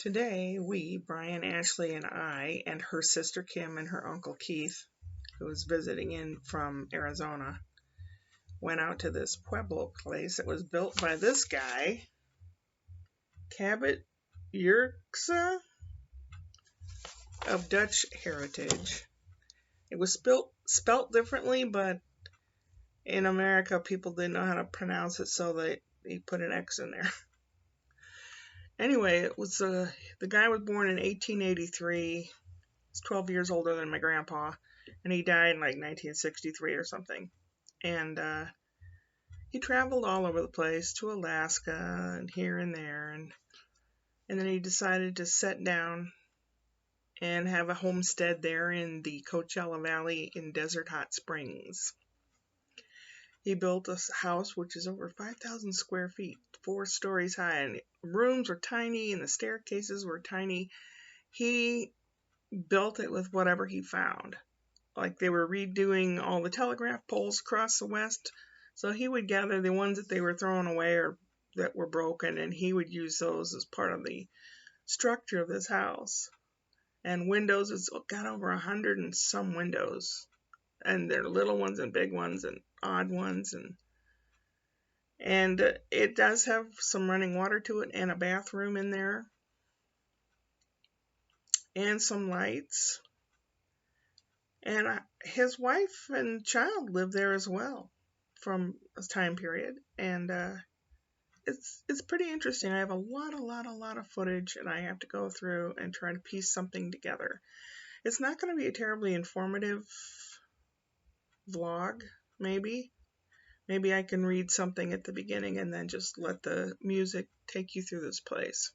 Today, we, Brian, Ashley, and I, and her sister Kim and her uncle Keith, who was visiting in from Arizona, went out to this Pueblo place that was built by this guy, Cabot Yerxa, of Dutch heritage. It was spelt differently, but in America, people didn't know how to pronounce it, so they put an X in there. Anyway, it was the guy was born in 1883. He's 12 years older than my grandpa, and he died in like 1963 or something. And he traveled all over the place to Alaska and here and there, and then he decided to set down and have a homestead there in the Coachella Valley in Desert Hot Springs. He built a house which is over 5,000 square feet, 4 stories high, and the rooms were tiny and the staircases were tiny. He built it with whatever he found. Like they were redoing all the telegraph poles across the West, so he would gather the ones that they were throwing away or that were broken, and he would use those as part of the structure of this house. And windows, it's got over 100 and some windows, and they're little ones and big ones and odd ones, and it does have some running water to it and a bathroom in there and some lights. And his wife and child live there as well from a time period, and it's pretty interesting. I have a lot of footage, and I have to go through and try to piece something together. It's not going to be a terribly informative vlog, maybe. Maybe I can read something at the beginning and then just let the music take you through this place.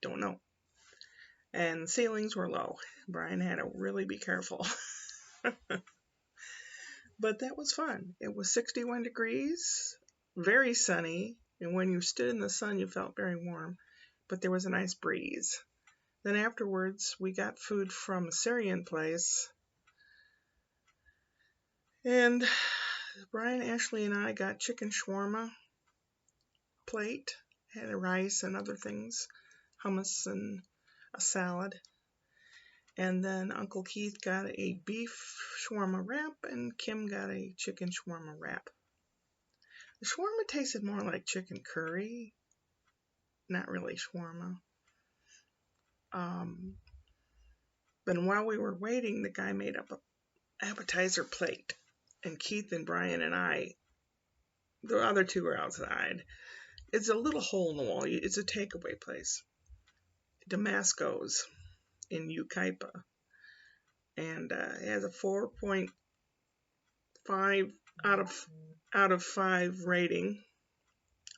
Don't know. And the ceilings were low. Brian had to really be careful. But that was fun. It was 61 degrees, very sunny, and when you stood in the sun, you felt very warm, but there was a nice breeze. Then afterwards, we got food from a Syrian place, and Brian, Ashley, and I got chicken shawarma plate, had rice and other things, hummus and a salad. And then Uncle Keith got a beef shawarma wrap, and Kim got a chicken shawarma wrap. The shawarma tasted more like chicken curry, not really shawarma. But while we were waiting, the guy made up an appetizer plate, and Keith and Brian and I, the other two were outside. It's a little hole in the wall. It's a takeaway place, Damasco's in Yucaipa, and it has a 4.5 out of 5 rating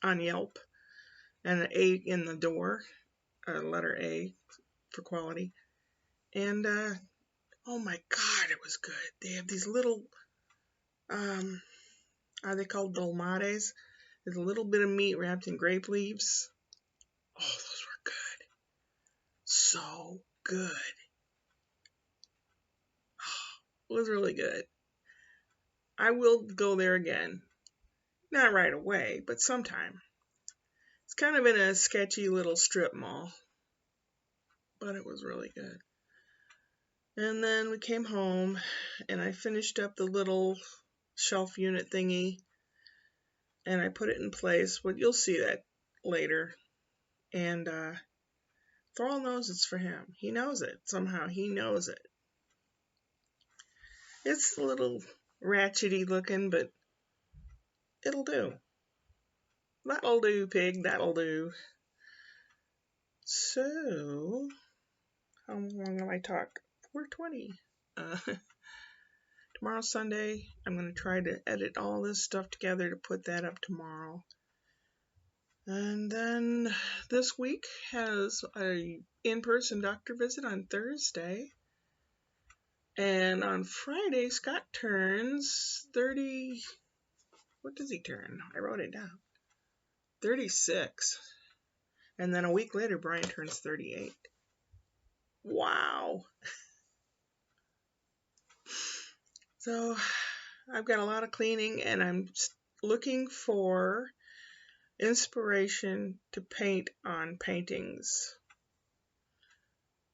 on Yelp, and an A in the door, letter A for quality. And oh my God, it was good. They have these little, are they called dolmades? There's a little bit of meat wrapped in grape leaves. Oh, those were good. So good. Oh, it was really good. I will go there again. Not right away, but sometime. It's kind of in a sketchy little strip mall, but it was really good. And then we came home, and I finished up the little shelf unit thingy, and I put it in place. Well, you'll see that later. And Thorl knows it's for him. He knows it. Somehow he knows it. It's a little ratchety looking, but it'll do. That'll do, pig. That'll do. So, how long will I talk? 4:20. Tomorrow's Sunday. I'm going to try to edit all this stuff together to put that up tomorrow. And then this week has a in-person doctor visit on Thursday. And on Friday, Scott turns 30. What does he turn? I wrote it down. 36. And then a week later, Brian turns 38. Wow. So I've got a lot of cleaning, and I'm looking for Inspiration to paint on paintings.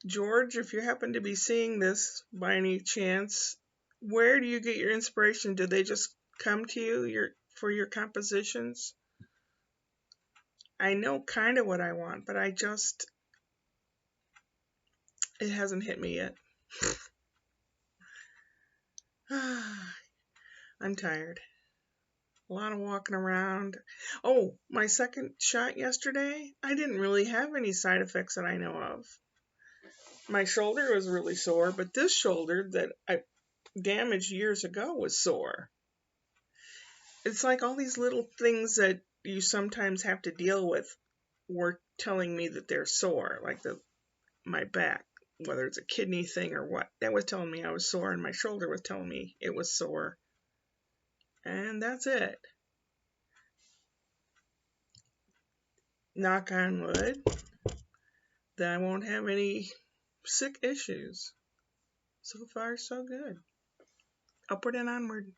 George, if you happen to be seeing this by any chance, where do you get your inspiration? Do they just come to you for your compositions? I know kind of what I want, but it hasn't hit me yet. I'm tired. A lot of walking around. Oh, my second shot yesterday, I didn't really have any side effects that I know of. My shoulder was really sore, but this shoulder that I damaged years ago was sore. It's like all these little things that you sometimes have to deal with were telling me that they're sore, like my back, whether it's a kidney thing or what. That was telling me I was sore, and my shoulder was telling me it was sore. And that's it. Knock on wood, that I won't have any sick issues. So far, so good. Upward and onward.